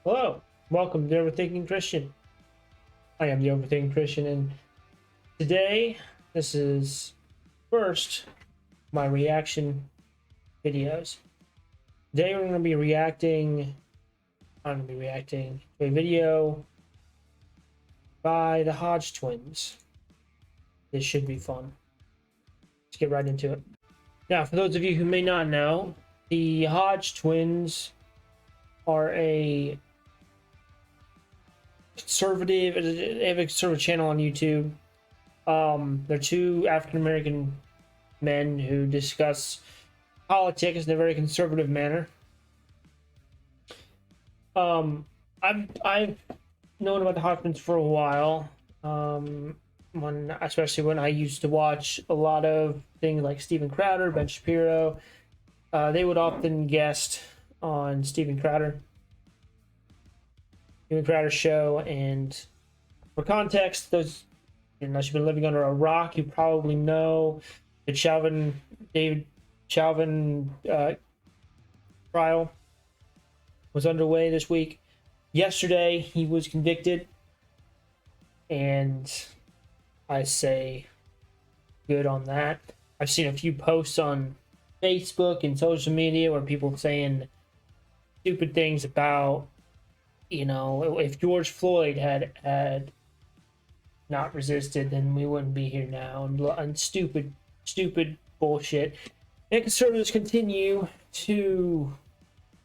Hello, welcome to Overthinking Christian. I am the Overthinking Christian, and today, this is first my reaction videos. Today, we're going to be reacting. I'm going to be reacting to a video by the Hodge Twins. This should be fun. Let's get right into it. Now, for those of you who may not know, the Hodge Twins are a conservative. They have a sort of channel on YouTube. They're two African American men who discuss politics in a very conservative manner. I've known about the Hodge Twins for a while. Especially when I used to watch a lot of things like Steven Crowder, Ben Shapiro. They would often guest on Steven Crowder's show, and for context, those unless you've been living under a rock, you probably know the David Chauvin trial was underway this week. Yesterday, he was convicted, and I say good on that. I've seen a few posts on Facebook and social media where people saying stupid things about, if George Floyd had not resisted, then we wouldn't be here now, and stupid bullshit. And conservatives continue to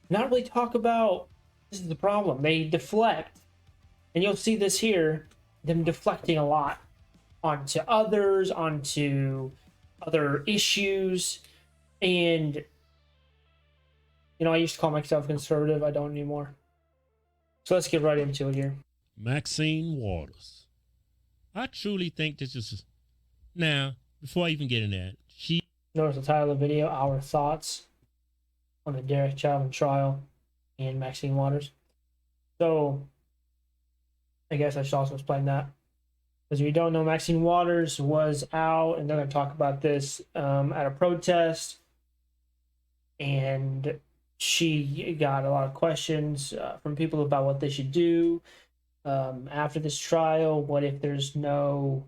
not really talk about this is the problem. They deflect, and you'll see this here, them deflecting a lot onto others, onto other issues, and I used to call myself conservative. I don't anymore. So let's get right into it here. Maxine Waters. I truly think this is... Now, before I even get in that, Notice the title of the video, Our Thoughts on the Derek Chauvin trial and Maxine Waters. So, I guess I should also explain that. Because if you don't know, Maxine Waters was out, and they're going to talk about this at a protest. And she got a lot of questions from people about what they should do after this trial. What if there's no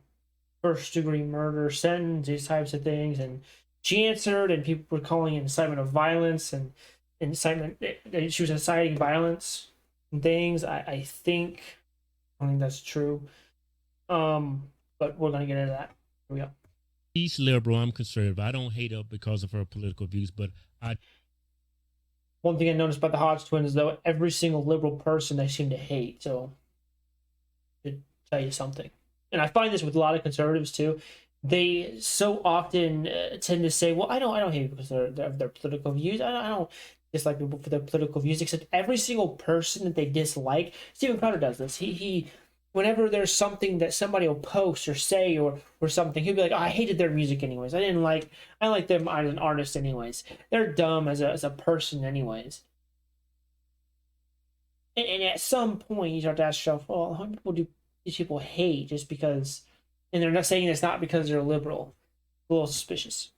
first-degree murder sentence, these types of things. And she answered, and people were calling it incitement of violence and incitement. She was inciting violence and things. I don't think that's true. But we're going to get into that. Here we go. She's liberal, I'm conservative. I don't hate her because of her political views, but one thing I noticed about the Hodge Twins, though, every single liberal person they seem to hate. So, to tell you something. And I find this with a lot of conservatives, too. They so often tend to say, well, I don't hate people because of their political views. I don't dislike people for their political views, except every single person that they dislike. Steven Crowder does this. He whenever there's something that somebody will post or say or something, he'll be like, oh, I hated their music anyways. I like them as an artist anyways. They're dumb as a person anyways. And at some point, you start to ask yourself, well, how many people do these people hate just because? And they're not saying it's not because they're liberal. A little suspicious.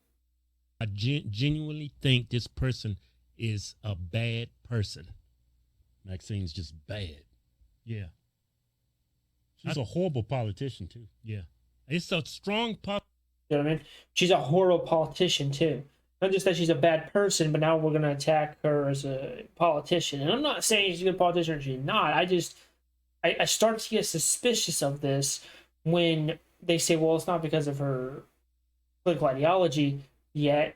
I genuinely think this person is a bad person. Maxine's just bad. Yeah. She's a horrible politician, too. Yeah. It's a strong You know what I mean? She's a horrible politician, too. Not just that she's a bad person, but now we're going to attack her as a politician. And I'm not saying she's a good politician or she's not. I start to get suspicious of this when they say, well, it's not because of her political ideology, yet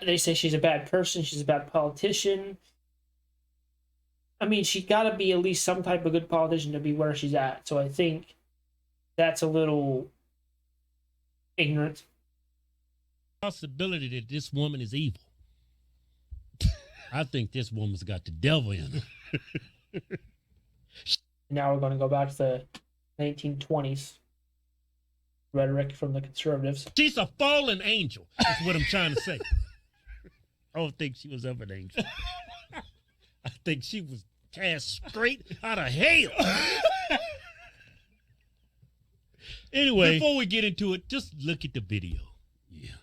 they say she's a bad person, she's a bad politician. I mean, she got to be at least some type of good politician to be where she's at. So I think that's a little ignorant. Possibility that this woman is evil. I think this woman's got the devil in her. Now we're going to go back to the 1920s rhetoric from the conservatives. She's a fallen angel, is what I'm trying to say. I don't think she was ever an angel. I think she was cast straight out of hell. Anyway, before we get into it, just look at the video. Yeah.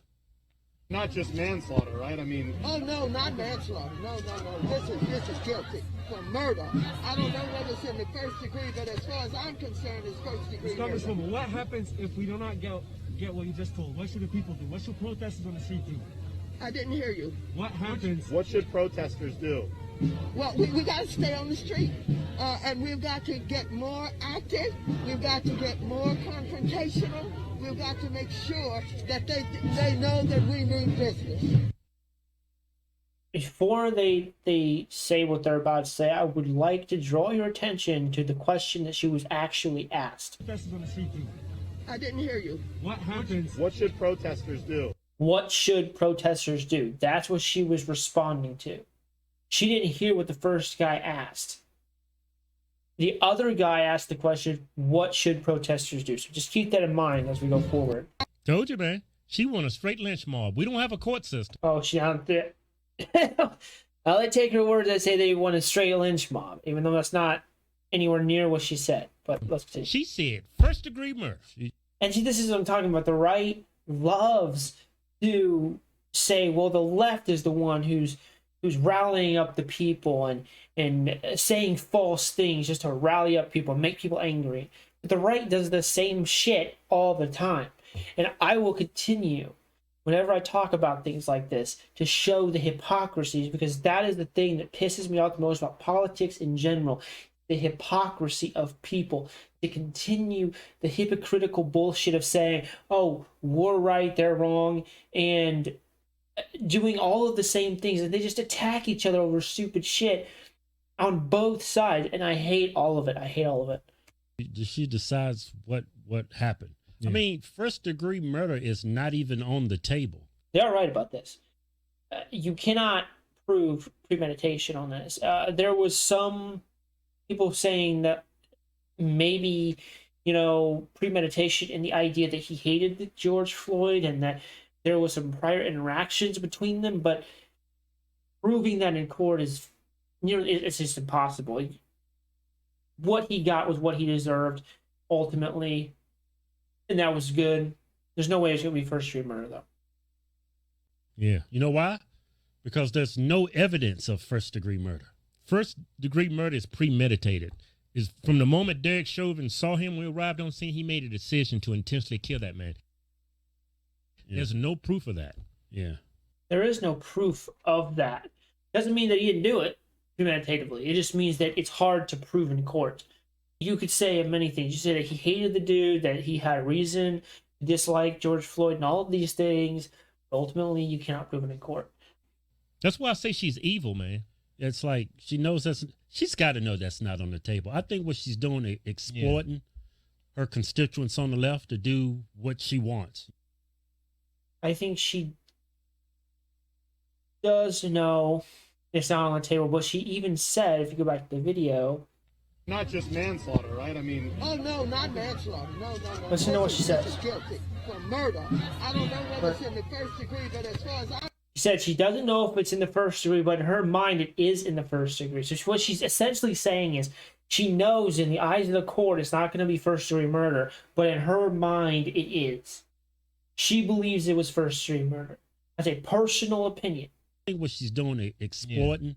Not just manslaughter, right? I mean... Oh, no, not manslaughter. No. This is guilty for murder. I don't know whether it's in the first degree, but as far as I'm concerned, it's first degree murder. Congresswoman, what happens if we do not get what you just told? What should the people do? What should protesters on the street do? I didn't hear you. What happens? What should protesters do? Well, we got to stay on the street, and we've got to get more active. We've got to get more confrontational. We've got to make sure that they know that we mean business. Before they say what they're about to say, I would like to draw your attention to the question that she was actually asked. Protesters on the street do? I didn't hear you. What happens? What should protesters do? What should protesters do? That's what she was responding to. She didn't hear what the first guy asked. The other guy asked the question, what should protesters do? So just keep that in mind as we go forward. Told you, man. She want a straight lynch mob. We don't have a court system. Oh, she out there. I'll take her words that say they want a straight lynch mob, even though that's not anywhere near what she said. But let's continue. She said first degree murder. And see, this is what I'm talking about. The right loves to say, well, the left is the one who's rallying up the people and saying false things just to rally up people and make people angry. But the right does the same shit all the time. And I will continue, whenever I talk about things like this, to show the hypocrisies, because that is the thing that pisses me off the most about politics in general. The hypocrisy of people to continue the hypocritical bullshit of saying, oh, we're right, they're wrong, and doing all of the same things, and they just attack each other over stupid shit on both sides, and I hate all of it. I hate all of it. She decides what happened. Yeah. I mean, first degree murder is not even on the table. They are right about this. You cannot prove premeditation on this. There was some people saying that maybe, premeditation in the idea that he hated George Floyd and that there was some prior interactions between them, but proving that in court is it's just impossible. What he got was what he deserved ultimately, and that was good. There's no way it's going to be first degree murder, though. Yeah. You know why? Because there's no evidence of first degree murder. First degree murder is premeditated. Is from the moment Derek Chauvin saw him when he arrived on scene, he made a decision to intentionally kill that man. Yeah. There's no proof of that. Yeah. There is no proof of that. Doesn't mean that he didn't do it premeditatively. It just means that it's hard to prove in court. You could say many things. You say that he hated the dude, that he had a reason to dislike George Floyd, and all of these things. But ultimately, you cannot prove it in court. That's why I say she's evil, man. It's like she knows she's got to know that's not on the table. I think what she's doing is exploiting her constituents on the left to do what she wants. I think she does know it's not on the table, but she even said, if you go back to the video... Not just manslaughter, right? I mean... Oh, no, not manslaughter. No. Listen to what she says. Guilty for murder. I don't know whether it's in the first degree, but as far as she said she doesn't know if it's in the first degree, but in her mind it is in the first degree. So what she's essentially saying is she knows in the eyes of the court it's not going to be first degree murder, but in her mind it is. She believes it was first degree murder. That's a personal opinion. I think what she's doing is exploiting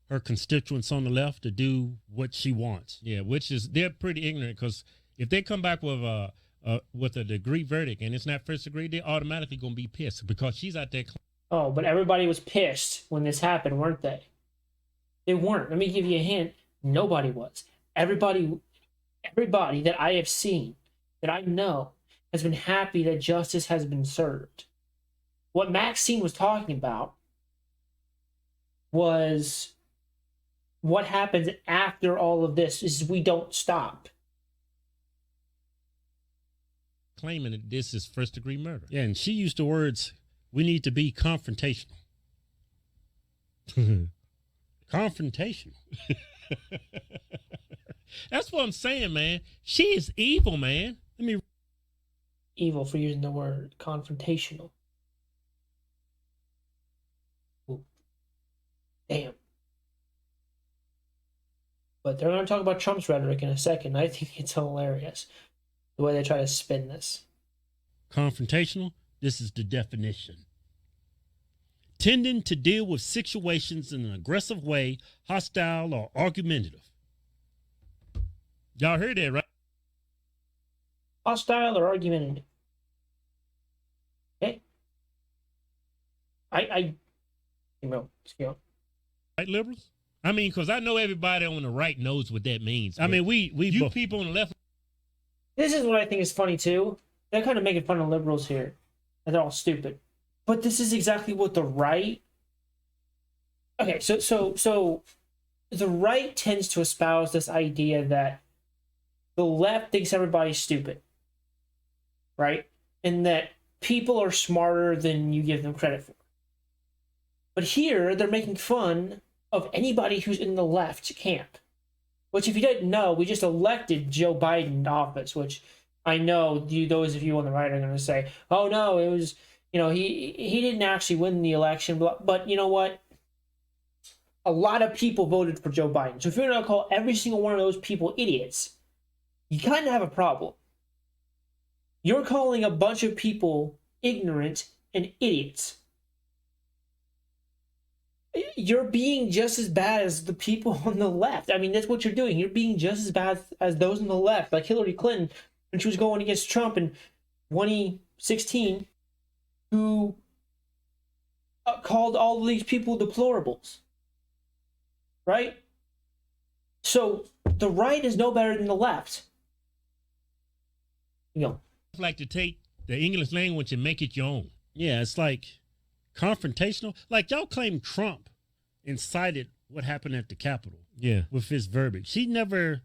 her constituents on the left to do what she wants. Yeah, which is, they're pretty ignorant, because if they come back with a degree verdict and it's not first degree, they're automatically going to be pissed because she's out there. Oh, but everybody was pissed when this happened, weren't they? They weren't. Let me give you a hint. Nobody was. Everybody that I have seen, that I know, has been happy that justice has been served. What Maxine was talking about was what happens after all of this is we don't stop. Claiming that this is first degree murder. Yeah, and she used the words, we need to be confrontational. Confrontational. That's what I'm saying, man. She is evil, man. Evil for using the word confrontational. Ooh. Damn. But they're going to talk about Trump's rhetoric in a second. I think it's hilarious the way they try to spin this. Confrontational? This is the definition. tending to deal with situations in an aggressive way, hostile or argumentative. Y'all heard that, right? Hostile or argumentative. Okay. Right, liberals? I mean, because I know everybody on the right knows what that means. I mean, you people on the left. This is what I think is funny too. They're kind of making fun of liberals here, and they're all stupid. But this is exactly what the right. Okay, so the right tends to espouse this idea that the left thinks everybody's stupid, right? And that people are smarter than you give them credit for. But here, they're making fun of anybody who's in the left camp. Which, if you didn't know, we just elected Joe Biden to office, which I know those of you on the right are going to say, oh no, it was, he didn't actually win the election. But you know what? A lot of people voted for Joe Biden. So if you're going to call every single one of those people idiots, you kind of have a problem. You're calling a bunch of people ignorant and idiots. You're being just as bad as the people on the left. I mean, that's what you're doing. You're being just as bad as those on the left, like Hillary Clinton, when she was going against Trump in 2016, who called all of these people deplorables. Right? So the right is no better than the left. Like to take the English language and make it your own. Yeah, it's like confrontational. Like y'all claim Trump incited what happened at the Capitol. Yeah, with his verbiage. He never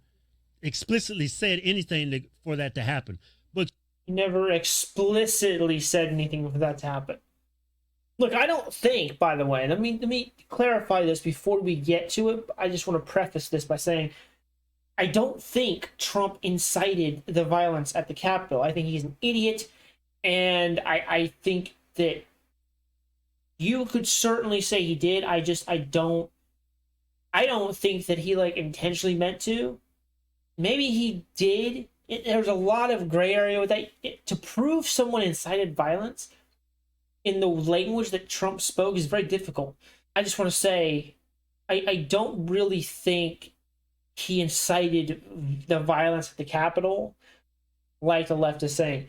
explicitly said anything for that to happen. But he never explicitly said anything for that to happen. Look, I don't think, by the way, let me clarify this before we get to it. I just want to preface this by saying I don't think Trump incited the violence at the Capitol. I think he's an idiot, and I think that you could certainly say he did. I don't think that he intentionally meant to. Maybe he did. There's a lot of gray area with that. To prove someone incited violence in the language that Trump spoke is very difficult. I just want to say, I don't really think he incited the violence at the Capitol, like the left is saying.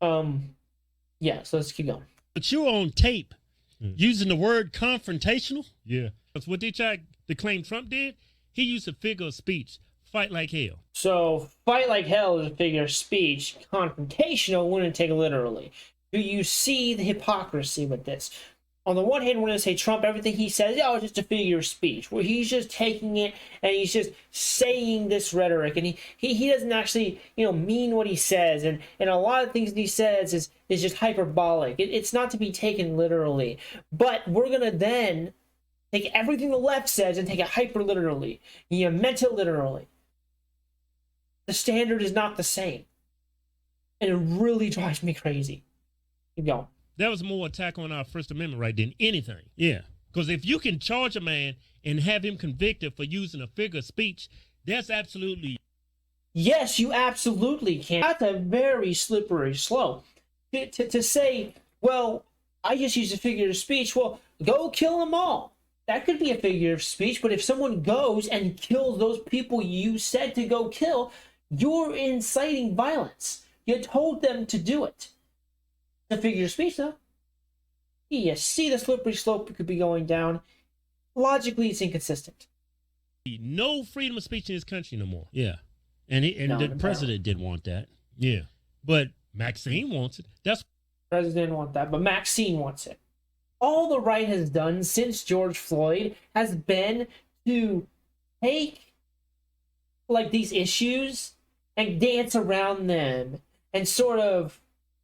Yeah, so let's keep going. But you're on tape using the word confrontational. Yeah. That's what they tried to claim Trump did. He used a figure of speech. Fight like hell. So, fight like hell is a figure of speech. Confrontational wouldn't take it literally. Do you see the hypocrisy with this? On the one hand, we're going to say Trump, everything he says, it's just a figure of speech, where he's just taking it and he's just saying this rhetoric, and he doesn't actually, mean what he says, and a lot of things that he says is just hyperbolic. It's not to be taken literally. But we're going to then take everything the left says and take it hyper literally. You meant it literally. The standard is not the same. And it really drives me crazy. Keep going. That was more attack on our First Amendment right than anything. Yeah. Because if you can charge a man and have him convicted for using a figure of speech, that's absolutely... Yes, you absolutely can. That's a very slippery slope. To say, well, I just used a figure of speech, well, go kill them all. That could be a figure of speech, but if someone goes and kills those people you said to go kill, you're inciting violence. You told them to do it. The figure of speech, though. You see the slippery slope could be going down. Logically, it's inconsistent. No freedom of speech in this country no more. Yeah. And the president didn't want that. Yeah. But Maxine wants it. The president didn't want that, but Maxine wants it. All the right has done since George Floyd has been to take these issues and dance around them and sort of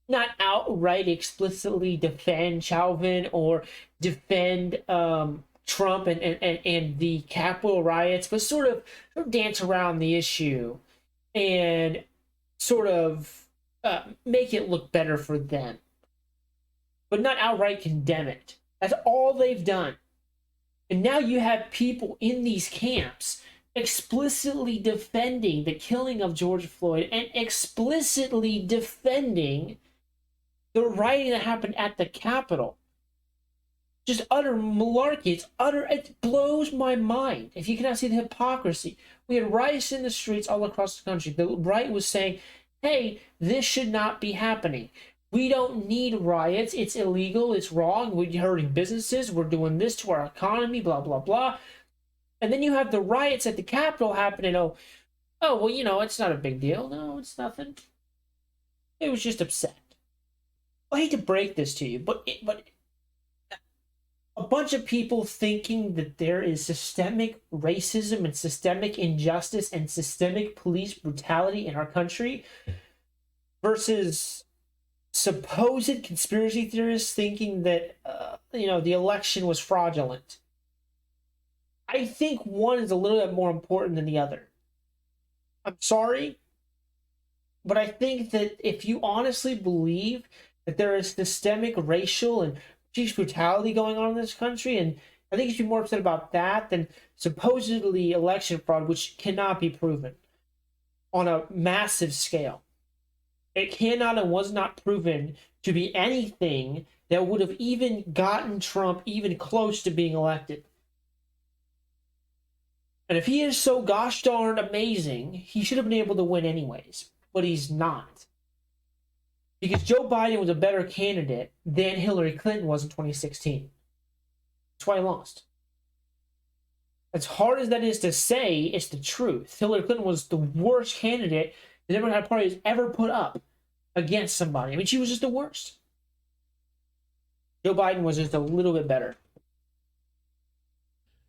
not outright explicitly defend Chauvin or defend Trump and the Capitol riots, but sort of dance around the issue and sort of make it look better for them, but not outright condemn it. That's all they've done. And now you have people in these camps explicitly defending the killing of George Floyd and explicitly defending the rioting that happened at the Capitol. just utter malarkey. It blows my mind. If you cannot see the hypocrisy. We had riots in the streets all across the country. The right was saying, hey, this should not be happening. We don't need riots. It's illegal. It's wrong. We're hurting businesses. We're doing this to our economy, blah, blah, blah. And then you have the riots at the Capitol happening. Oh, well, it's not a big deal. No, it's nothing. It was just upset. I hate to break this to you, but a bunch of people thinking that there is systemic racism and systemic injustice and systemic police brutality in our country versus supposed conspiracy theorists thinking that, the election was fraudulent. I think one is a little bit more important than the other. I'm sorry, but I think that if you honestly believe that there is systemic racial and police brutality going on in this country, and I think you should be more upset about that than supposedly election fraud, which cannot be proven on a massive scale. It cannot and was not proven to be anything that would have even gotten Trump even close to being elected. And if he is so gosh darn amazing, he should have been able to win anyways. But he's not. Because Joe Biden was a better candidate than Hillary Clinton was in 2016. That's why he lost. As hard as that is to say, it's the truth. Hillary Clinton was the worst candidate the Democratic Party has ever put up against somebody. I mean, she was just the worst. Joe Biden was just a little bit better.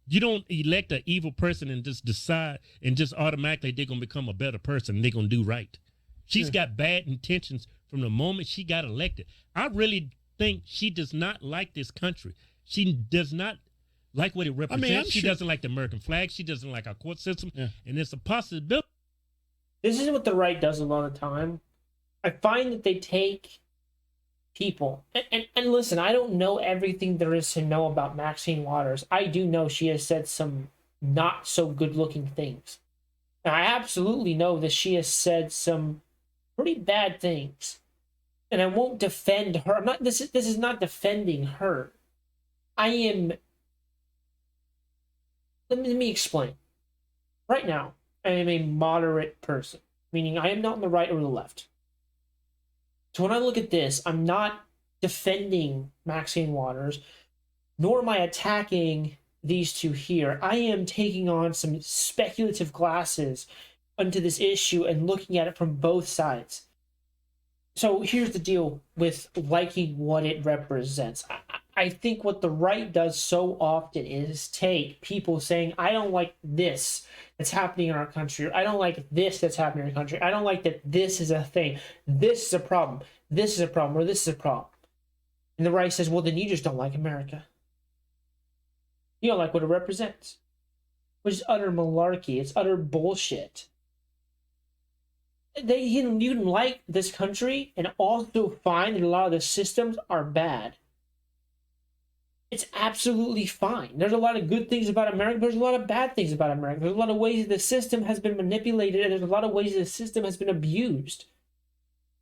You don't elect an evil person and just decide and just automatically they're going to become a better person and they're going to do right. She's got bad intentions from the moment she got elected. I really think she does not like this country. She does not like what it represents. She doesn't like the American flag. She doesn't like our court system. Yeah. And it's a possibility. This is what the right does a lot of the time. I find that they take people. And listen, I don't know everything there is to know about Maxine Waters. I do know she has said some not so good looking things. And I absolutely know that she has said some pretty bad things. And I won't defend her. This is not defending her. Let me explain. Right now, I am a moderate person, meaning I am not on the right or the left. So when I look at this, I'm not defending Maxine Waters, nor am I attacking these two here. I am taking on some speculative glasses onto this issue and looking at it from both sides. So here's the deal with liking what it represents. I think what the right does so often is take people saying, I don't like this that's happening in our country, or I don't like this that's happening in our country, I don't like that this is a thing, this is a problem, this is a problem, or this is a problem. And the right says, well, then you just don't like America. You don't like what it represents. Which is utter malarkey. It's utter bullshit. You can like this country and also find that a lot of the systems are bad. It's absolutely fine. There's a lot of good things about America. There's a lot of bad things about America. There's a lot of ways the system has been manipulated, and there's a lot of ways the system has been abused.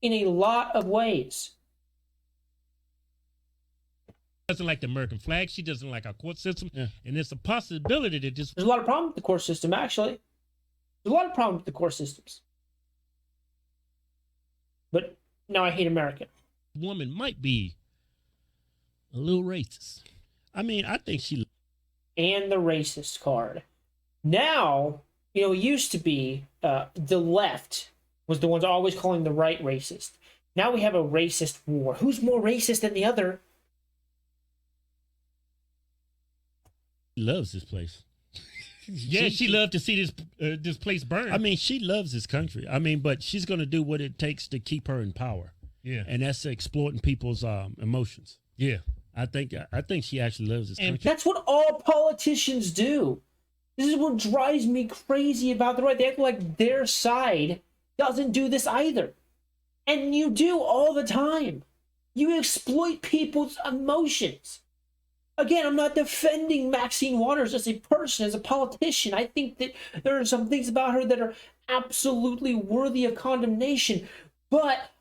In a lot of ways. Doesn't like the American flag. She doesn't like our court system. Yeah. And it's a possibility that just... There's a lot of problems with the court system, actually. There's a lot of problems with the court systems. But now I hate America. Woman might be a little racist. I mean, I think she... And the racist card. Now, it used to be the left was the ones always calling the right racist. Now we have a racist war. Who's more racist than the other? She loves this place. Yeah, she loved to see this place burn. I mean, she loves this country. I mean, but she's going to do what it takes to keep her in power. Yeah, and that's exploiting people's emotions. Yeah, I think she actually loves this country. That's what all politicians do. This is what drives me crazy about the right. They act like their side doesn't do this either, and you do all the time. You exploit people's emotions. Again, I'm not defending Maxine Waters as a person, as a politician. I think that there are some things about her that are absolutely worthy of condemnation. But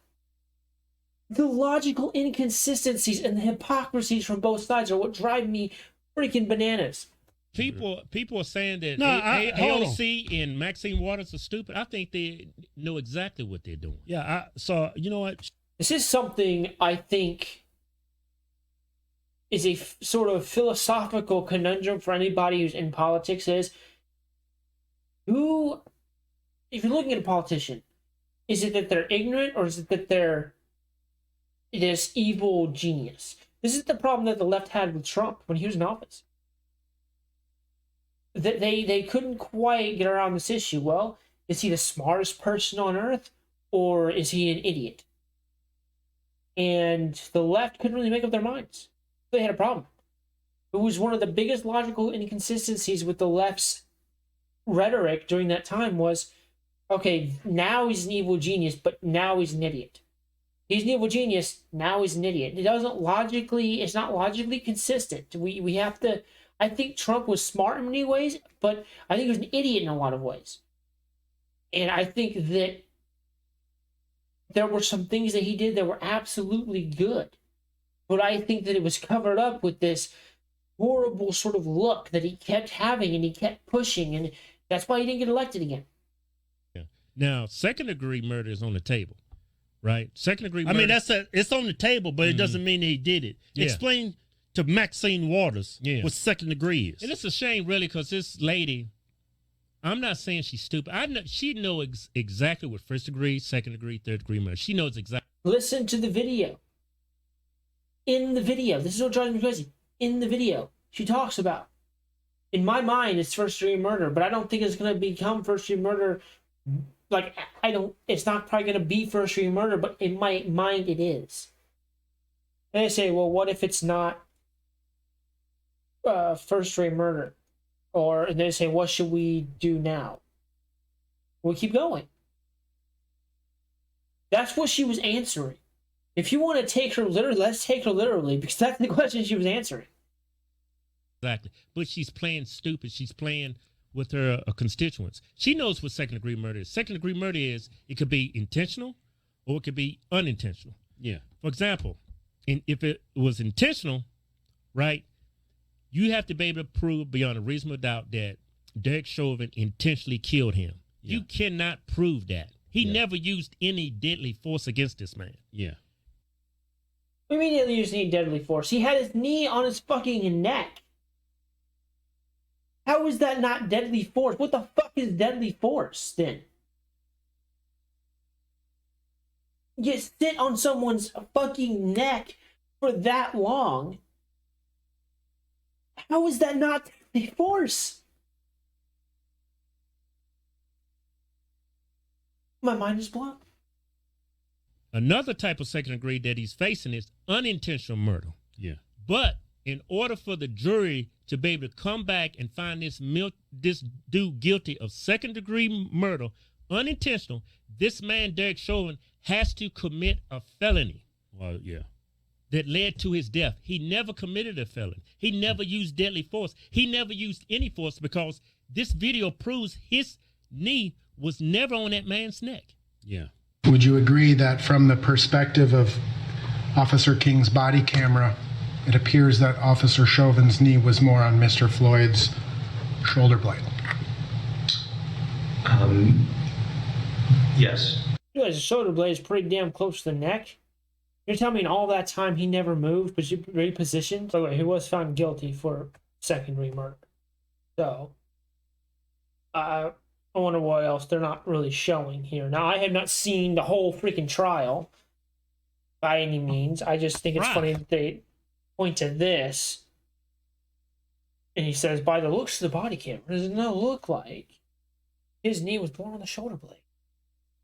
The logical inconsistencies and the hypocrisies from both sides are what drive me freaking bananas. People are saying that No, hold on. AOC and Maxine Waters are stupid. I think they know exactly what they're doing. Yeah, so you know what? This is something I think is a sort of philosophical conundrum for anybody who's in politics is, who, if you're looking at a politician, is it that they're ignorant or is it that they're this evil genius? This is the problem that the left had with Trump when he was in office. That they couldn't quite get around this issue. Well, is he the smartest person on earth or is he an idiot? And the left couldn't really make up their minds. They had a problem. It was one of the biggest logical inconsistencies with the left's rhetoric during that time was, okay, now he's an evil genius, but now he's an idiot. He's an evil genius, now he's an idiot. It's not logically consistent. We have to, I think Trump was smart in many ways, but I think he was an idiot in a lot of ways. And I think that there were some things that he did that were absolutely good. But I think that it was covered up with this horrible sort of look that he kept having and he kept pushing. And that's why he didn't get elected again. Yeah. Now, second-degree murder is on the table, right? Second-degree murder. I mean, it's on the table, but it doesn't mean that he did it. Yeah. Explain to Maxine Waters what second degree is. And it's a shame, really, because this lady, I'm not saying she's stupid. She knows exactly what first degree, second degree, third degree murder. She knows exactly. Listen to the video. In the video, this is what drives me crazy. In the video, she talks about, in my mind, it's first degree murder, but I don't think it's going to become first degree murder. Like, it's not probably going to be first degree murder, but in my mind, it is. And I say, well, what if it's not first degree murder? And they say, what should we do now? We keep going. That's what she was answering. If you want to take her literally, let's take her literally, because that's the question she was answering. Exactly. But she's playing stupid. She's playing with her constituents. She knows what second-degree murder is. Second-degree murder is, it could be intentional or it could be unintentional. Yeah. For example, if it was intentional, right, you have to be able to prove beyond a reasonable doubt that Derek Chauvin intentionally killed him. Yeah. You cannot prove that. He never used any deadly force against this man. Yeah. What do you mean he didn't use any deadly force? He had his knee on his fucking neck. How is that not deadly force? What the fuck is deadly force, then? You sit on someone's fucking neck for that long. How is that not deadly force? My mind is blown. Another type of second degree that he's facing is unintentional murder. Yeah. But in order for the jury to be able to come back and find this dude guilty of second degree murder, unintentional, this man, Derek Chauvin, has to commit a felony. Well, yeah. That led to his death. He never committed a felony. He never used deadly force. He never used any force because this video proves his knee was never on that man's neck. Yeah. Would you agree that from the perspective of Officer King's body camera, it appears that Officer Chauvin's knee was more on Mr. Floyd's shoulder blade? Yes. You guys, the shoulder blade is pretty damn close to the neck. You're telling me in all that time he never moved, but you repositioned? By the way, he was found guilty for second-degree murder. So, I wonder what else they're not really showing here. Now, I have not seen the whole freaking trial by any means. I just think it's funny that they point to this. And he says, by the looks of the body camera, does it not look like his knee was born on the shoulder blade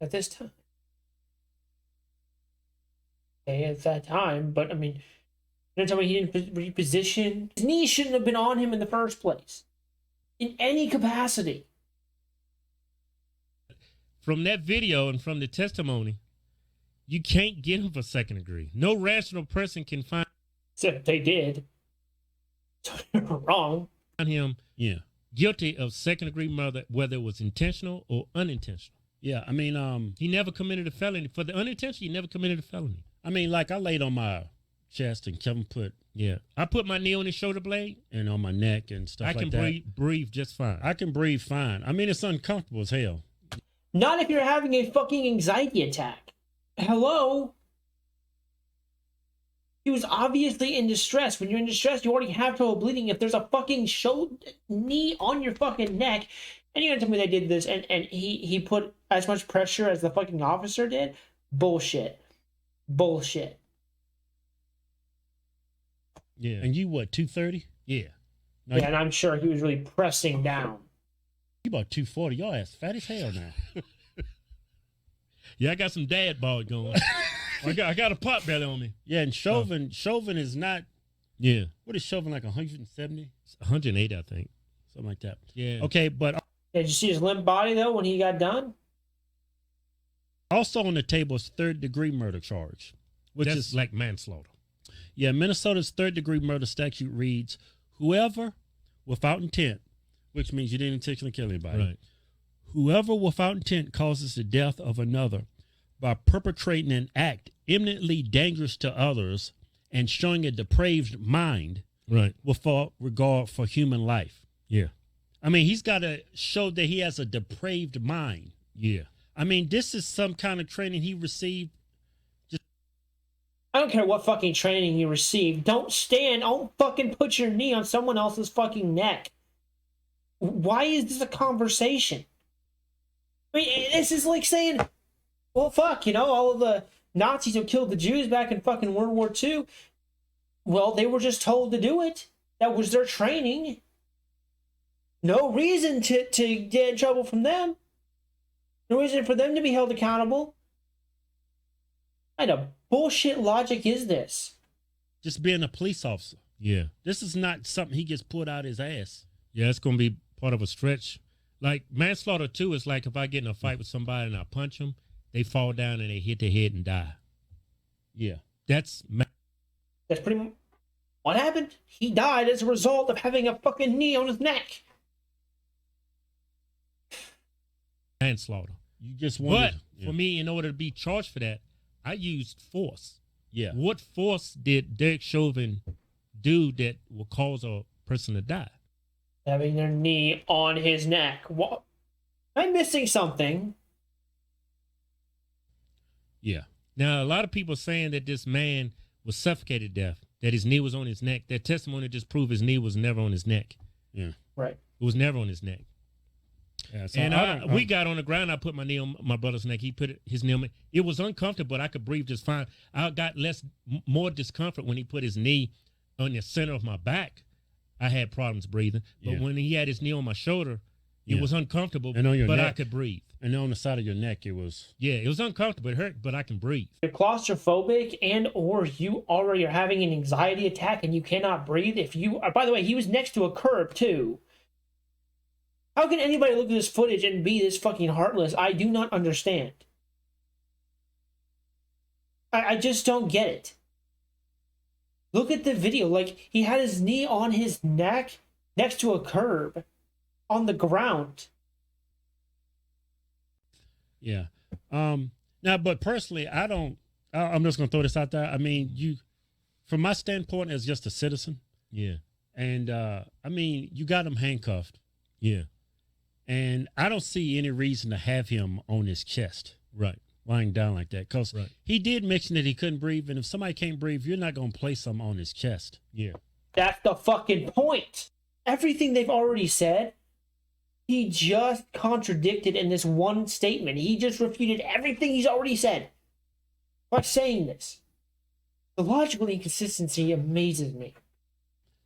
at this time? Okay, at that time, but I mean, you're telling me he didn't reposition? His knee shouldn't have been on him in the first place, in any capacity. From that video and from the testimony, you can't get him for second degree. No rational person can find. Except they did. So they were wrong. Him guilty of second degree murder, whether it was intentional or unintentional. Yeah, I mean, he never committed a felony. For the unintentional, he never committed a felony. I mean, like I laid on my chest and Kevin put, I put my knee on his shoulder blade. and on my neck and stuff I like can that. breathe just fine. I can breathe fine. I mean, it's uncomfortable as hell. Not if you're having a fucking anxiety attack. Hello? He was obviously in distress. When you're in distress, you already have trouble bleeding. If there's a fucking knee on your fucking neck, and you're gonna tell me they did this, and he put as much pressure as the fucking officer did? Bullshit. Bullshit. Yeah. And you what, 230? Yeah. No, Yeah, and I'm sure he was really pressing down. You about 240. Your ass fat as hell now. Yeah, I got some dad bod going. I got a pot belly on me. Yeah, and Chauvin is not. Yeah. What is Chauvin, like 170? 108, I think. Something like that. Yeah. Okay, but Did you see his limp body, though, when he got done? also on the table is third-degree murder charge, which That's is like manslaughter. Yeah, Minnesota's third-degree murder statute reads, whoever without intent, which means you didn't intentionally kill anybody, Right. whoever without intent causes the death of another by perpetrating an act eminently dangerous to others and showing a depraved mind Right. without regard for human life. Yeah. I mean, he's got to show that he has a depraved mind. Yeah. I mean, this is some kind of training he received. I don't care what fucking training he received. Don't fucking put your knee on someone else's fucking neck. Why is this a conversation? I mean, this is like saying, well, fuck, all of the Nazis who killed the Jews back in fucking World War II, well, they were just told to do it. That was their training. No reason to get in trouble from them. No reason for them to be held accountable. What kind of bullshit logic is this? Just being a police officer. Yeah. This is not something he gets put out his ass. Yeah, it's going to be part of a stretch. Like manslaughter, too, is like if I get in a fight with somebody and I punch them, they fall down and they hit their head and die. Yeah. That's pretty much what happened. He died as a result of having a fucking knee on his neck. manslaughter. You just But want for me, in order to be charged for that, I used force. Yeah. What force did Derek Chauvin do that will cause a person to die? Having their knee on his neck. What? Am I missing something? Yeah. Now, a lot of people saying that this man was suffocated to death, that his knee was on his neck. Their testimony just proved his knee was never on his neck. Yeah. Right. It was never on his neck. Yeah, so And we got on the ground. I put my knee on my brother's neck. He put his knee on me. It was uncomfortable, but I could breathe just fine. I got more discomfort when he put his knee on the center of my back. I had problems breathing. But Yeah. when he had his knee on my shoulder, it was uncomfortable, And on your but neck. I could breathe. And on the side of your neck, it was. Yeah, it was uncomfortable. It hurt, but I can breathe. You're claustrophobic and or you already are having an anxiety attack and you cannot breathe. If you by the way, he was next to a curb too. How can anybody look at this footage and be this fucking heartless? I do not understand. I just don't get it. Look at the video. Like, he had his knee on his neck next to a curb on the ground. Yeah. Now, but personally, I'm just going to throw this out there. I mean, from my standpoint as just a citizen. Yeah. And, I mean, you got him handcuffed. Yeah. And I don't see any reason to have him on his chest. Right. Lying down like that. Because Right. he did mention that he couldn't breathe. And if somebody can't breathe, you're not going to place them on his chest. Yeah. That's the fucking point. Everything they've already said, he just contradicted in this one statement. He just refuted everything he's already said by saying this. The logical inconsistency amazes me.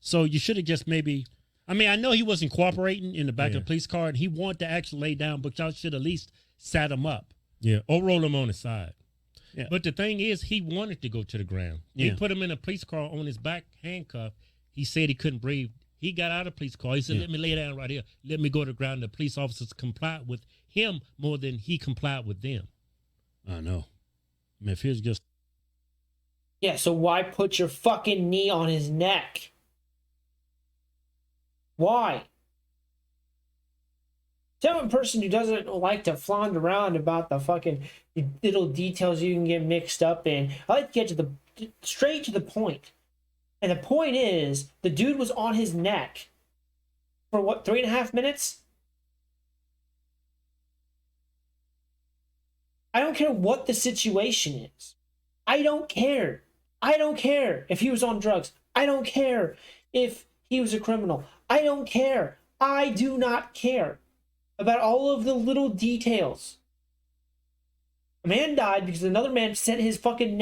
So you should have just maybe. I mean, I know he wasn't cooperating in the back of the police car, and he wanted to actually lay down, but y'all should at least sat him up. Yeah. Or roll him on his side. Yeah. But the thing is, he wanted to go to the ground. Yeah. They put him in a police car on his back, handcuffed. He said he couldn't breathe. He got out of the police car. He said, let me lay down right here. Let me go to the ground. The police officers complied with him more than he complied with them. I know. I mean, if he was just. Yeah, so why put your fucking knee on his neck? Why? Tell a person who doesn't like to flaunt around about the fucking little details you can get mixed up in. I like to get to the straight to the point. And the point is, the dude was on his neck for what, 3.5 minutes? I don't care what the situation is. I don't care. I don't care if he was on drugs. I don't care if he was a criminal. I don't care. I do not care about all of the little details. A man died because another man set his fucking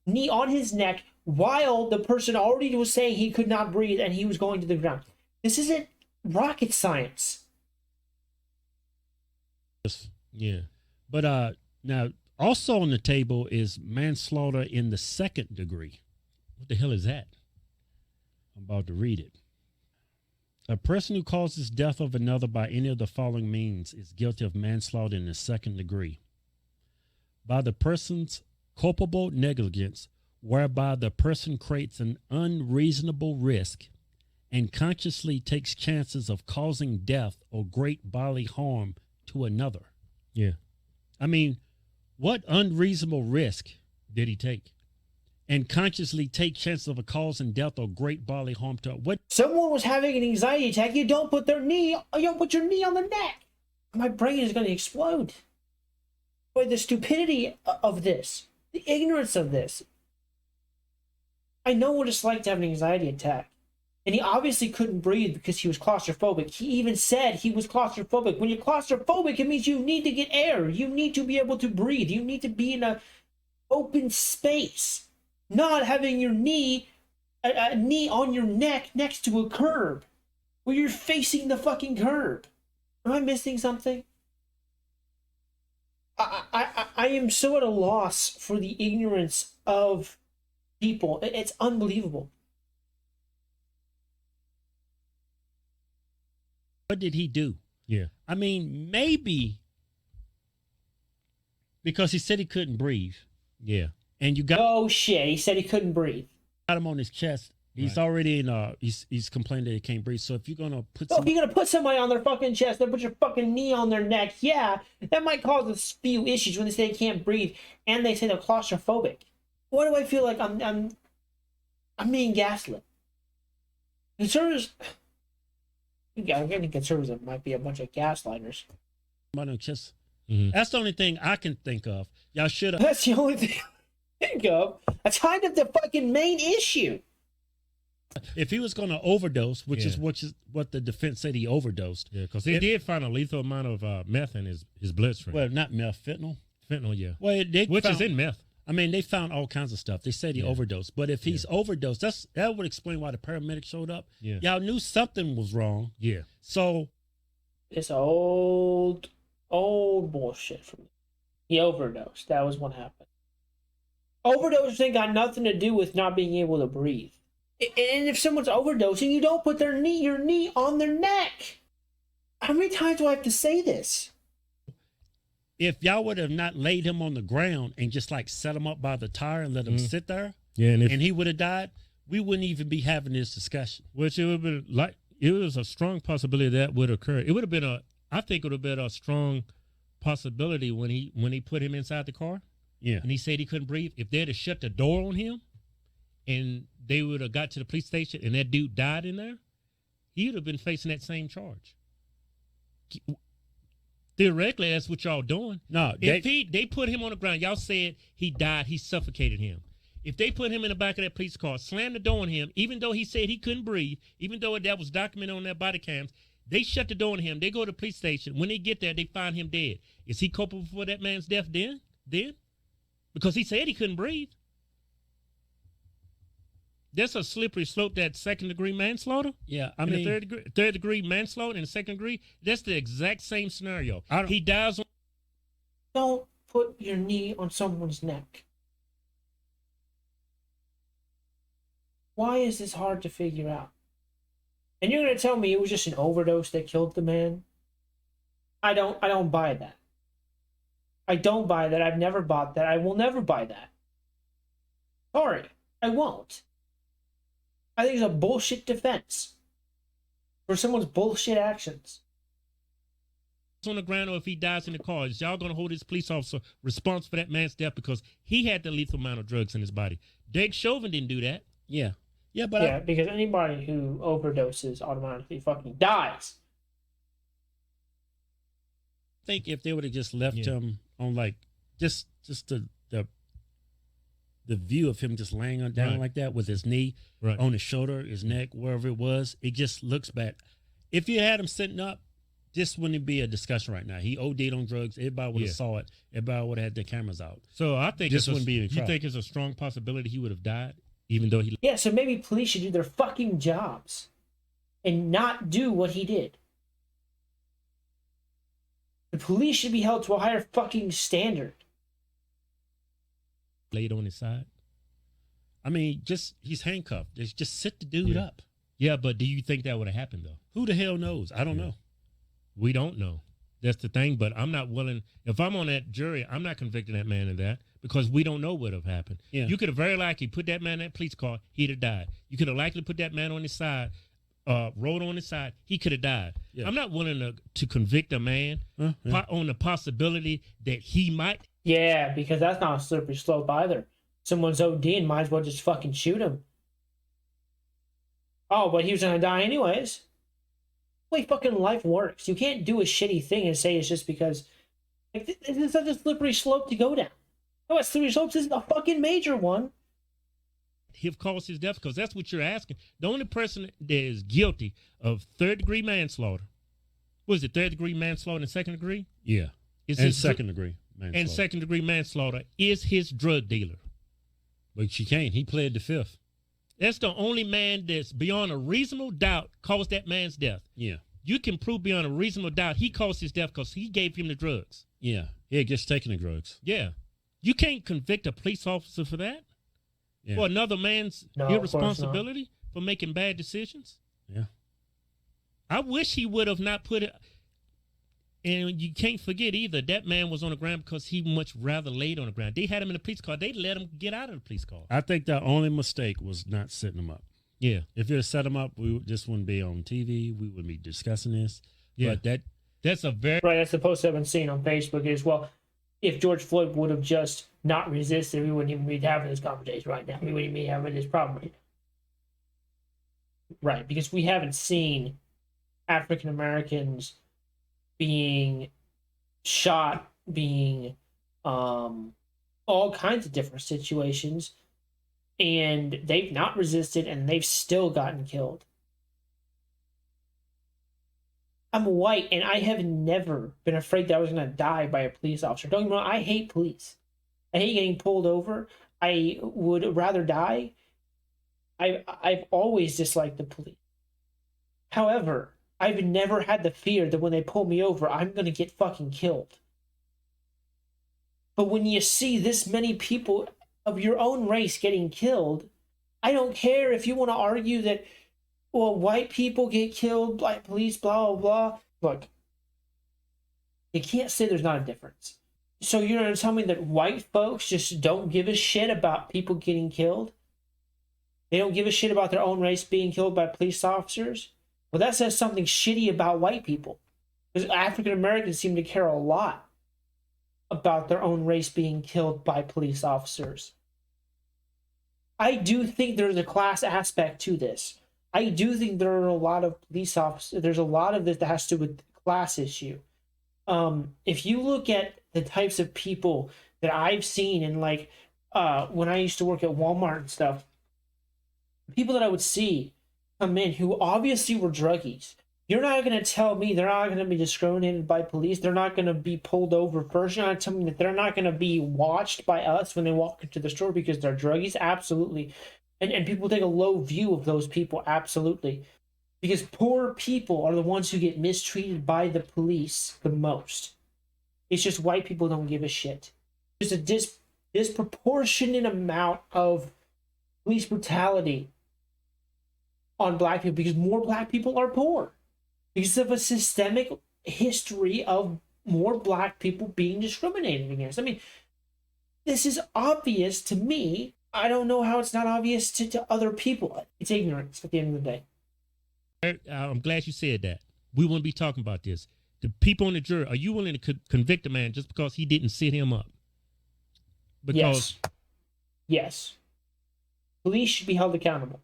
knee on his neck while the person already was saying he could not breathe and he was going to the ground. This isn't rocket science. Yeah. But now also on the table is manslaughter in the second degree. What the hell is that? I'm about to read it. A person who causes death of another by any of the following means is guilty of manslaughter in the second degree. By the person's culpable negligence, whereby the person creates an unreasonable risk and consciously takes chances of causing death or great bodily harm to another. Yeah. I mean, what unreasonable risk Did he take? and consciously take chances of a causing death or great bodily harm to what? Someone was having an anxiety attack. You don't put your knee on their neck. My brain is going to explode. Boy, the stupidity of this, the ignorance of this. I know what it's like to have an anxiety attack. And he obviously couldn't breathe because he was claustrophobic. He even said he was claustrophobic. When you're claustrophobic, it means you need to get air. You need to be able to breathe. You need to be in a open space. Not having your knee, a knee on your neck next to a curb. Where you're facing the fucking curb. Am I missing something? I am so at a loss for the ignorance of people. It's unbelievable. What did he do? Yeah. I mean, maybe because he said he couldn't breathe. Yeah. And you got Oh shit, he said he couldn't breathe. him on his chest. He's Right. already in he's complaining that he can't breathe. So if you're gonna put So if you're gonna put somebody on their fucking chest, then put your fucking knee on their neck, yeah, that might cause a few issues when they say they can't breathe and they say they're claustrophobic. Why do I feel like I'm being gaslit? Conservatives, I think conservatives might be a bunch of gaslighters. on his chest, Mhm. that's the only thing I can think of. Y'all should have. That's the only thing I think of. That's kind of the fucking main issue. If he was gonna overdose, which is Yeah. what the defense said he overdosed. Yeah, because they did find a lethal amount of meth in his bloodstream. Well, not meth, fentanyl. Fentanyl, yeah. Well, Which is in meth. I mean, they found all kinds of stuff. They said he Yeah. overdosed, but if he's overdosed, that would explain why the paramedics showed up. Yeah. Y'all knew something was wrong, Yeah. so It's old bullshit from me. He overdosed. That was what happened. Overdose ain't got nothing to do with not being able to breathe. And if someone's overdosing, you don't put your knee on their neck. How many times do I have to say this? if y'all would have not laid him on the ground and just like set him up by the tire and let him sit there, Yeah, and if and he would have died, we wouldn't even be having this discussion. which it would have been like it was a strong possibility that would occur. It would have been I think it would have been a strong possibility when he put him inside the car Yeah. and he said he couldn't breathe. If they'd have shut the door on him and they would have got to the police station and that dude died in there, he would have been facing that same charge. Theoretically, that's what y'all doing. No, If they put him on the ground, y'all said he died, he suffocated him. If they put him in the back of that police car, slammed the door on him, even though he said he couldn't breathe, even though that was documented on their body cams, they shut the door on him. They go to the police station. When they get there, they find him dead. Is he culpable for that man's death then? Because he said he couldn't breathe. That's a slippery slope, that second-degree manslaughter. yeah, I And mean, the third-degree manslaughter and second degree, that's the exact same scenario. He dies on Don't put your knee on someone's neck. Why is this hard to figure out? And you're going to tell me it was just an overdose that killed the man? I don't buy that. I don't buy that. I've never bought that. I will never buy that. Sorry, I won't. I think it's a bullshit defense for someone's bullshit actions. on the ground or if he dies in the car, is y'all going to hold this police officer responsible for that man's death because he had the lethal amount of drugs in his body? Derek Chauvin didn't do that. Yeah. Yeah, but because anybody who overdoses automatically fucking dies. I think if they would have just left him on like just the view of him just laying on down like that with his knee on his shoulder, his neck, wherever it was, it just looks bad. If you had him sitting up, this wouldn't be a discussion right now. He OD'd on drugs. Everybody would have saw it. Everybody would have had their cameras out. So I think this wouldn't be any you trial. think it's a strong possibility he would have died, even though he. Yeah, so maybe police should do their fucking jobs and not do what he did. The police should be held to a higher fucking standard. Laid on his side. I mean, he's handcuffed. Just sit the dude up. Yeah, but do you think that would have happened though? Who the hell knows? I don't know. We don't know. That's the thing. But I'm not willing. If I'm on that jury, I'm not convicting that man of that because we don't know what would have happened. Yeah. You could have very likely put that man in that police car. He'd have died. You could have likely put that man on his side, rode on his side. He could have died. Yeah. I'm not willing to convict a man on the possibility that he might. Yeah, because that's not a slippery slope either. Someone's ODing, might as well just fucking shoot him. Oh, but he was going to die anyways. The way fucking life works. You can't do a shitty thing and say it's just because it's such a slippery slope to go down. No, a slippery slope isn't a fucking major one. He've caused his death because that's what you're asking. The only person that is guilty of third-degree manslaughter, was it third-degree manslaughter and second degree? Yeah, and second-degree manslaughter. And second-degree manslaughter is his drug dealer. But she can't. He pled the fifth. That's the only man that's beyond a reasonable doubt caused that man's death. Yeah. You can prove beyond a reasonable doubt he caused his death because he gave him the drugs. Yeah. He just taking the drugs. Yeah. You can't convict a police officer for that. Yeah. For another man's irresponsibility for making bad decisions. Yeah. I wish he would have not put it. And you can't forget either, that man was on the ground because he much rather laid on the ground. They had him in the police car. They let him get out of the police car. I think the only mistake was not setting him up. Yeah. If you had set him up, this wouldn't be on TV. We wouldn't be discussing this. Yeah. But that's a very... Right, that's the post I've been seeing on Facebook is, well, if George Floyd would have just not resisted, we wouldn't even be having this conversation right now. We wouldn't be having this problem right now. Right, because we haven't seen African Americans being shot, being all kinds of different situations, and they've not resisted and they've still gotten killed. I'm white and I have never been afraid that I was going to die by a police officer. Don't get me wrong, I hate police. I hate getting pulled over. I would rather die. I've always disliked the police. However, I've never had the fear that when they pull me over, I'm going to get fucking killed. But when you see this many people of your own race getting killed, I don't care if you want to argue that, well, white people get killed by police, blah, blah, blah. Look, you can't say there's not a difference. So you're going to tell me that white folks just don't give a shit about people getting killed? They don't give a shit about their own race being killed by police officers? Well, that says something shitty about white people. Because African Americans seem to care a lot about their own race being killed by police officers. I do think there's a class aspect to this. I do think there are a lot of police officers. There's a lot of this that has to do with the class issue. If you look at the types of people that I've seen in, like, when I used to work at Walmart and stuff, people that I would see come in who obviously were druggies. You're not going to tell me they're not going to be discriminated by police. They're not going to be pulled over first. You're not telling me that they're not going to be watched by us when they walk into the store because they're druggies? Absolutely. And people take a low view of those people. Absolutely. Because poor people are the ones who get mistreated by the police the most. It's just white people don't give a shit. There's a disproportionate amount of police brutality on black people because more black people are poor. Because of a systemic history of more black people being discriminated against. I mean, this is obvious to me. I don't know how it's not obvious to other people. It's ignorance at the end of the day. I'm glad you said that. We wouldn't be talking about this. the people on the jury, are you willing to convict a man just because he didn't sit him up? Because Yes. Police should be held accountable.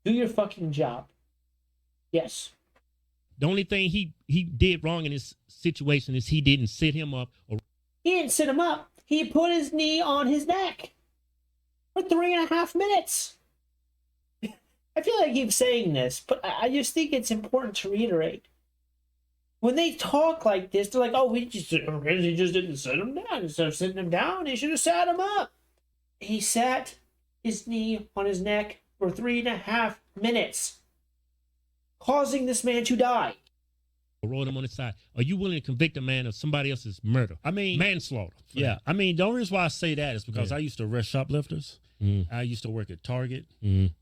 Do your fucking job. Yes. the only thing he did wrong in this situation is he didn't sit him up. Or He didn't sit him up. He put his knee on his neck for 3.5 minutes. I feel like I keep saying this, but I just think it's important to reiterate. When they talk like this, they're like, oh, he just didn't sit him down. Instead of sitting him down, he should have sat him up. He sat his knee on his neck for 3.5 minutes, causing this man to die. wrote him on the side. Are you willing to convict a man of somebody else's murder? I mean, manslaughter. Yeah. I mean, the only reason why I say that is because Yeah. I used to arrest shoplifters. I used to work at Target,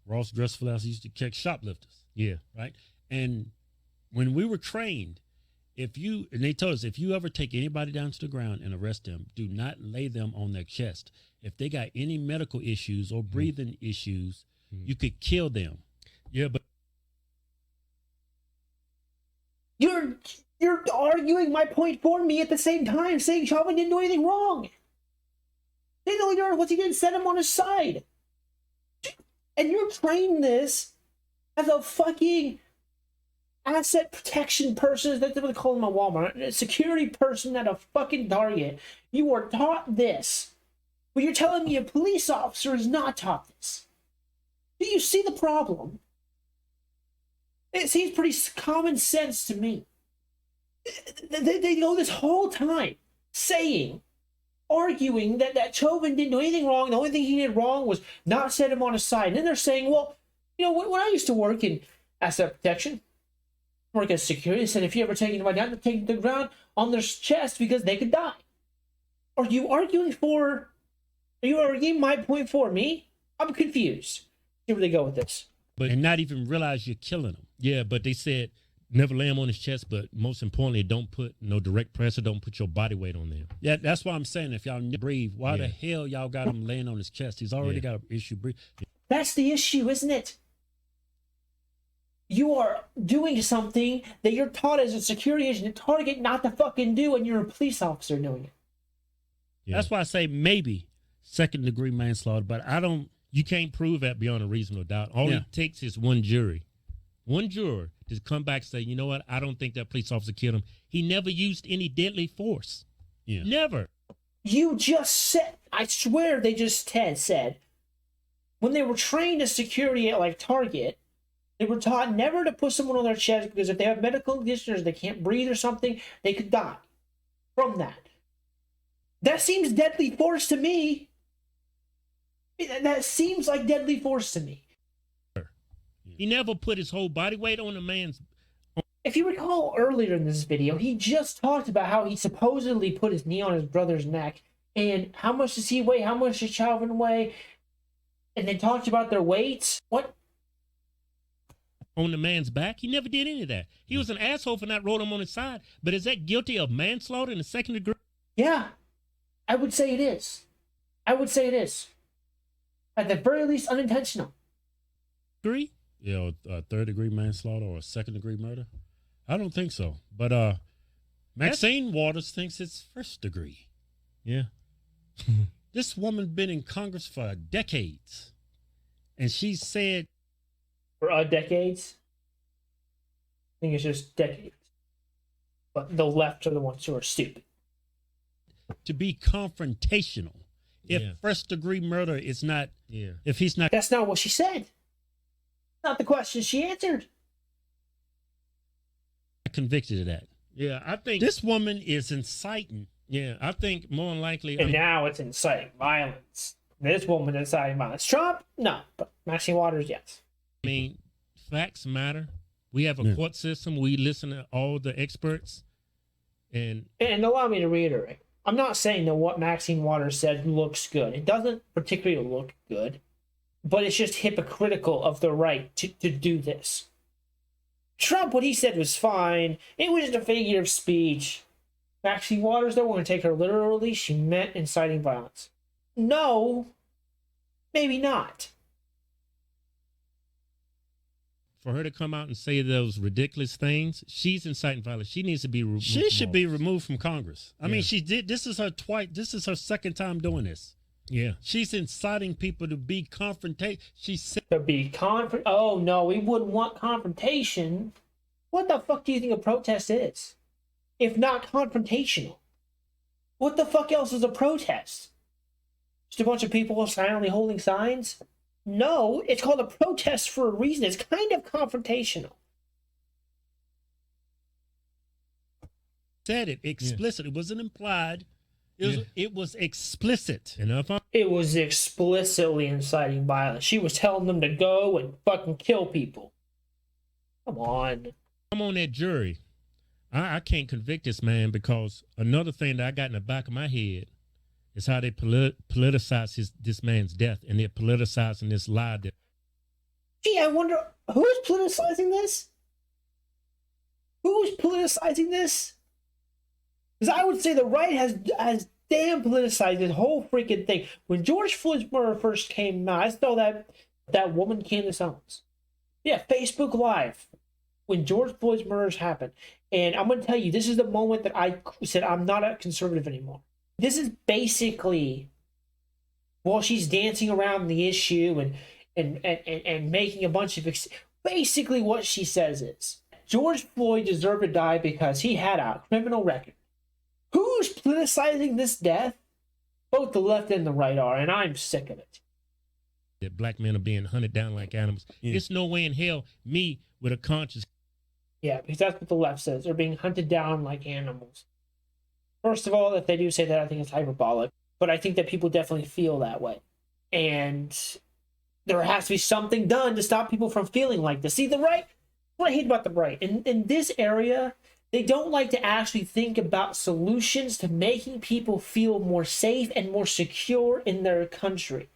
Ross Dress for Less. I used to catch shoplifters. Yeah. Right. And when we were trained, and they told us, if you ever take anybody down to the ground and arrest them, do not lay them on their chest. If they got any medical issues or breathing issues, you could kill them. Yeah, but You're arguing my point for me at the same time, saying Chauvin didn't do anything wrong. They only did what he did, set him on his side. And you're trained this as a fucking asset protection person. That's what they call him at Walmart. A security person at a fucking Target. You are taught this. But you're telling me a police officer is not taught this. Do you see the problem? It seems pretty common sense to me. They go this whole time arguing that Chauvin didn't do anything wrong. The only thing he did wrong was not set him on his side. And then they're saying, well, you know, when I used to work in asset protection, work as security, they said if you ever take anybody down, they're taking the ground on their chest because they could die. Are you arguing my point for me? I'm confused. Here they go with this. And not even realize you're killing them. yeah, but they said never lay him on his chest, but most importantly, don't put no direct pressure, don't put your body weight on them. Yeah, that's why I'm saying if y'all breathe, why the Yeah. hell y'all got him laying on his chest? He's already got an issue breathing. That's the issue, isn't it? You are doing something that you're taught as a security agent at Target not to fucking do, and you're a police officer doing it. Yeah. That's why I say maybe second-degree manslaughter, but I don't. You can't prove that beyond a reasonable doubt. All it takes is one juror to come back and say, you know what, I don't think that police officer killed him. He never used any deadly force. Yeah. Never. You just said, I swear they just said, when they were trained as security at like Target, they were taught never to put someone on their chest because if they have medical conditions, they can't breathe or something, they could die from that. That seems deadly force to me. That seems like deadly force to me. He never put his whole body weight on a man's. If you recall earlier in this video, he just talked about how he supposedly put his knee on his brother's neck. And how much does he weigh? How much does Chauvin weigh? And they talked about their weights. What? On the man's back. He never did any of that. He was an asshole for not rolling him on his side. But is that guilty of manslaughter in the second degree? Yeah, I would say it is. At the very least, unintentional. Degree? Yeah, a third-degree manslaughter or a second-degree murder? I don't think so. But Maxine Waters thinks it's first degree. Yeah. This woman's been in Congress for decades, and she said, For decades? I think it's just decades. But the left are the ones who are stupid. to be confrontational. If Yeah. first-degree murder is not, Yeah. if he's not That's not what she said. Not the question she answered. convicted of that, Yeah, I think this woman is inciting. Yeah, I think more than likely. And now it's inciting violence. This woman inciting violence. Trump? No. But Maxine Waters, yes. I mean, facts matter. We have a court system. We listen to all the experts, and And allow me to reiterate. I'm not saying that what Maxine Waters said looks good. It doesn't particularly look good. But it's just hypocritical of the right to do this. Trump, what he said was fine. It was just a figure of speech. Maxine Waters, though, want to take her literally. She meant inciting violence. No, maybe not. for her to come out and say those ridiculous things, she's inciting violence. She needs to be removed. She should be removed from Congress. I Yeah. mean, she did. This is her second time doing this. Yeah. She's inciting people to be confrontation. She said, To be Oh no, we wouldn't want confrontation. What the fuck do you think a protest is? If not confrontational. What the fuck else is a protest? Just a bunch of people silently holding signs? No, it's called a protest for a reason. It's kind of confrontational. said it explicit. It wasn't implied. It was explicit. Enough. It was explicitly inciting violence. She was telling them to go and fucking kill people. Come on. I'm on that jury. I can't convict this man because another thing that I got in the back of my head is how they politicize this man's death, and they're politicizing this lie. Gee, I wonder who's politicizing this? Who's politicizing this? Because I would say the right has damn politicized this whole freaking thing. When George Floyd's murder first came out, I saw that woman Candace Owens. Yeah, Facebook Live. When George Floyd's murders happened. And I'm going to tell you, this is the moment that I said I'm not a conservative anymore. This is basically, while she's dancing around the issue and making a bunch of, basically what she says is, George Floyd deserved to die because he had a criminal record. Who's politicizing this death? Both the left and the right are, and I'm sick of it. That black men are being hunted down like animals. Yeah. There's no way in hell me with a conscience. Yeah, because that's what the left says. They're being hunted down like animals. First of all, if they do say that, I think it's hyperbolic. But I think that people definitely feel that way. And there has to be something done to stop people from feeling like this. See, the right, what I hate about the right, in this area, they don't like to actually think about solutions to making people feel more safe and more secure in their country.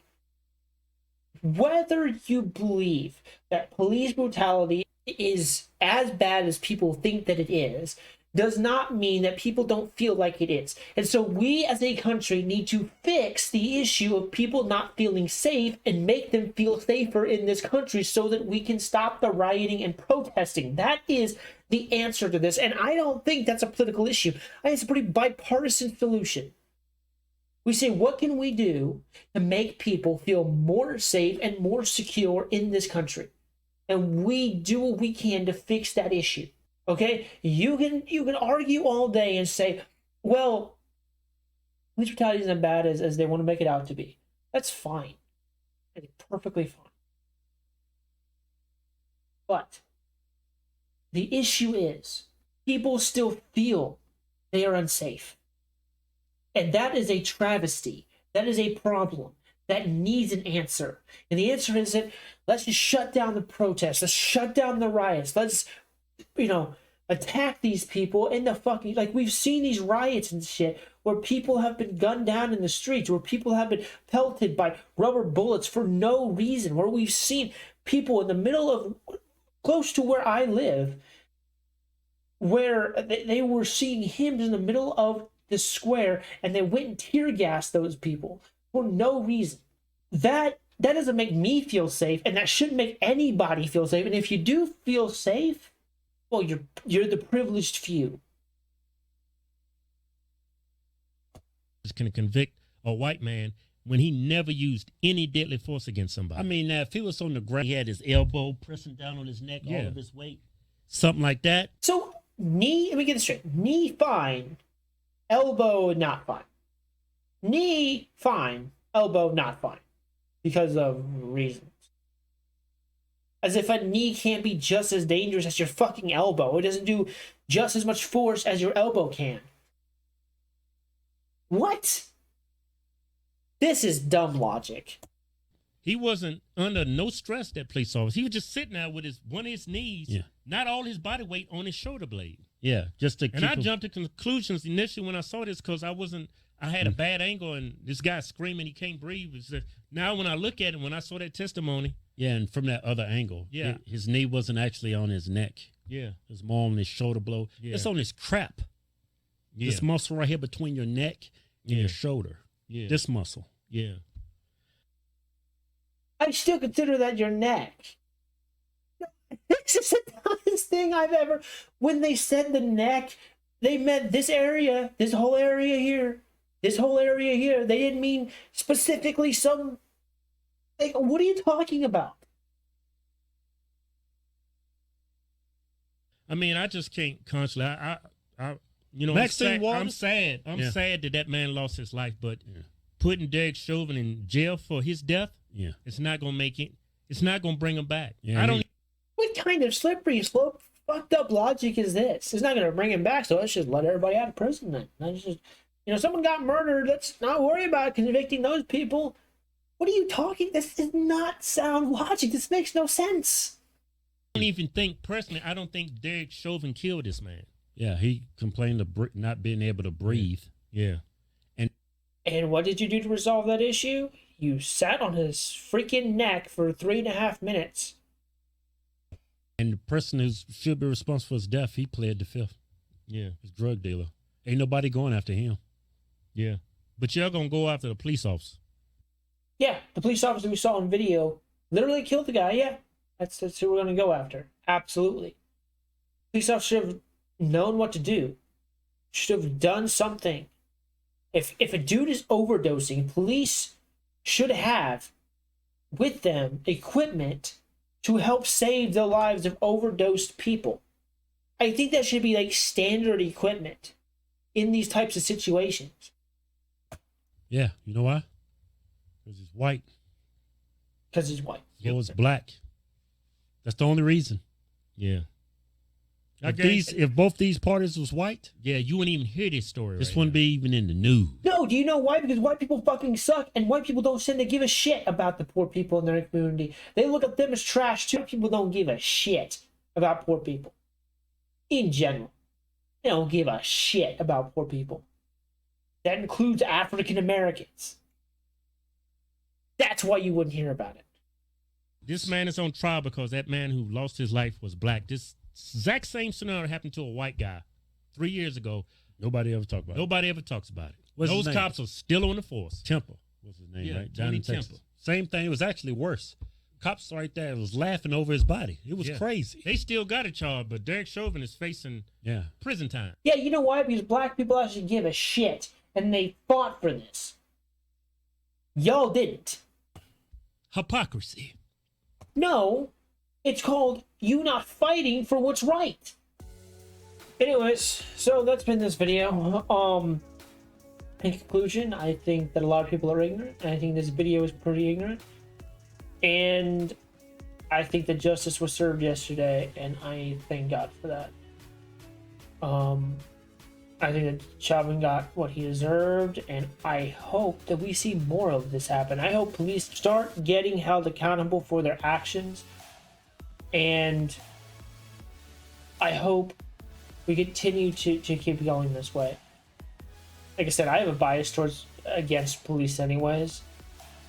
Whether you believe that police brutality is as bad as people think that it is, does not mean that people don't feel like it is. And so we as a country need to fix the issue of people not feeling safe and make them feel safer in this country so that we can stop the rioting and protesting. That is the answer to this. And I don't think that's a political issue. I think it's a pretty bipartisan solution. We say, what can we do to make people feel more safe and more secure in this country? And we do what we can to fix that issue. Okay? You can argue all day and say, well, police brutality isn't as bad as they want to make it out to be. That's fine. That's perfectly fine. But the issue is people still feel they are unsafe. And that is a travesty. That is a problem that needs an answer. And the answer isn't, let's just shut down the protests. Let's shut down the riots. Let's, attack these people in the fucking, like we've seen these riots and shit where people have been gunned down in the streets, where people have been pelted by rubber bullets for no reason, where we've seen people in the middle of, close to where I live, where they were singing hymns in the middle of the square and they went and tear gassed those people for no reason. That doesn't make me feel safe, and that shouldn't make anybody feel safe. And if you do feel safe, well, you're the privileged few. Can convict a white man when he never used any deadly force against somebody. I mean, if he was on the ground, he had his elbow pressing down on his neck, Yeah. all of his weight. Something like that. So knee, let me get this straight. Knee fine, elbow not fine. Knee fine, elbow not fine, because of reasons. As if a knee can't be just as dangerous as your fucking elbow. It doesn't do just as much force as your elbow can. What? This is dumb logic. He wasn't under no stress, that police officer. He was just sitting there with one of his knees, Yeah. not all his body weight on his shoulder blade. Yeah, just to And keep I him- jumped to conclusions initially when I saw this because I had a bad angle and this guy screaming he can't breathe. Now when I look at him, when I saw that testimony. Yeah, and from that other angle. Yeah. His knee wasn't actually on his neck. Yeah. It was more on his shoulder blow. Yeah. It's on his crap. Yeah. This muscle right here between your neck and Yeah. your shoulder. Yeah. This muscle. Yeah. I still consider that your neck. This is the dumbest thing I've ever. When they said the neck, they meant this area, this whole area here, this whole area here. They didn't mean specifically some. Like, what are you talking about? I mean, I just can't constantly. You know, Maxine I'm sad. I'm Yeah. sad that that man lost his life, but putting Derek Chauvin in jail for his death, it's not gonna make it. It's not gonna bring him back. Yeah, I don't. What kind of slippery slope, fucked up logic is this? It's not going to bring him back, so let's just let everybody out of prison then. Let's just, someone got murdered. Let's not worry about convicting those people. What are you talking? This is not sound logic. This makes no sense. I don't even think personally. I don't think Derek Chauvin killed this man. Yeah, he complained of not being able to breathe. Yeah. And what did you do to resolve that issue? You sat on his freaking neck for 3.5 minutes. And the person who should be responsible for his death, he pled the fifth. Yeah. His drug dealer. Ain't nobody going after him. Yeah. But y'all gonna go after the police officer. Yeah, the police officer we saw in video literally killed the guy. Yeah, that's who we're going to go after. Absolutely. Police officer should have known what to do. Should have done something. If a dude is overdosing, police should have with them equipment to help save the lives of overdosed people. I think that should be like standard equipment in these types of situations. Yeah, you know why? Because he's white. Because he's white. So is black. That's the only reason. Yeah. If both these parties was white, Yeah, you wouldn't even hear this story. this right wouldn't now. be even in the news. No, do you know why? Because white people fucking suck, and white people don't seem to give a shit about the poor people in their community. They look at them as trash too. People don't give a shit about poor people. In general, they don't give a shit about poor people. That includes African Americans. That's why you wouldn't hear about it. This man is on trial because that man who lost his life was black. This exact same scenario happened to a white guy 3 years ago. Nobody ever talked about it. Nobody ever talks about it. What's his Those name? cops are still on the force. Temple was his name, Yeah, right? Johnny in Texas. Temple. Same thing. It was actually worse. Cops right there was laughing over his body. It was Yeah. crazy. They still got a charge, but Derek Chauvin is facing Yeah. prison time. Yeah, you know why? Because black people actually give a shit, and they fought for this. Y'all didn't. Hypocrisy. No, it's called you not fighting for what's right. Anyways, so that's been this video. In conclusion, I think that a lot of people are ignorant. I think this video is pretty ignorant. And I think that justice was served yesterday, and I thank God for that. I think that Chauvin got what he deserved, and I hope that we see more of this happen. I hope police start getting held accountable for their actions, and I hope we continue to keep going this way. Like I said, I have a bias against police anyways.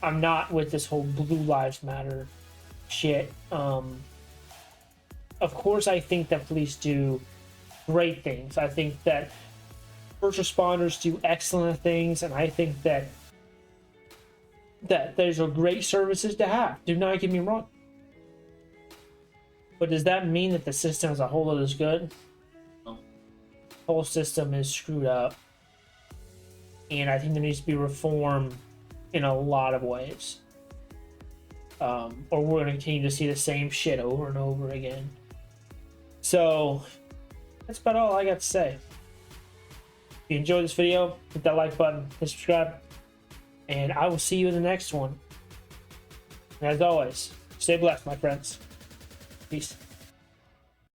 I'm not with this whole Blue Lives Matter shit. Of course, I think that police do great things. I think that first responders do excellent things, and I think that those are great services to have. Do not get me wrong. But does that mean that the system as a whole is good? No. The whole system is screwed up. And I think there needs to be reform in a lot of ways. Or we're going to continue to see the same shit over and over again. So, that's about all I got to say. If you enjoyed this video, hit that like button, hit subscribe, and I will see you in the next one. And as always, stay blessed, my friends. Peace.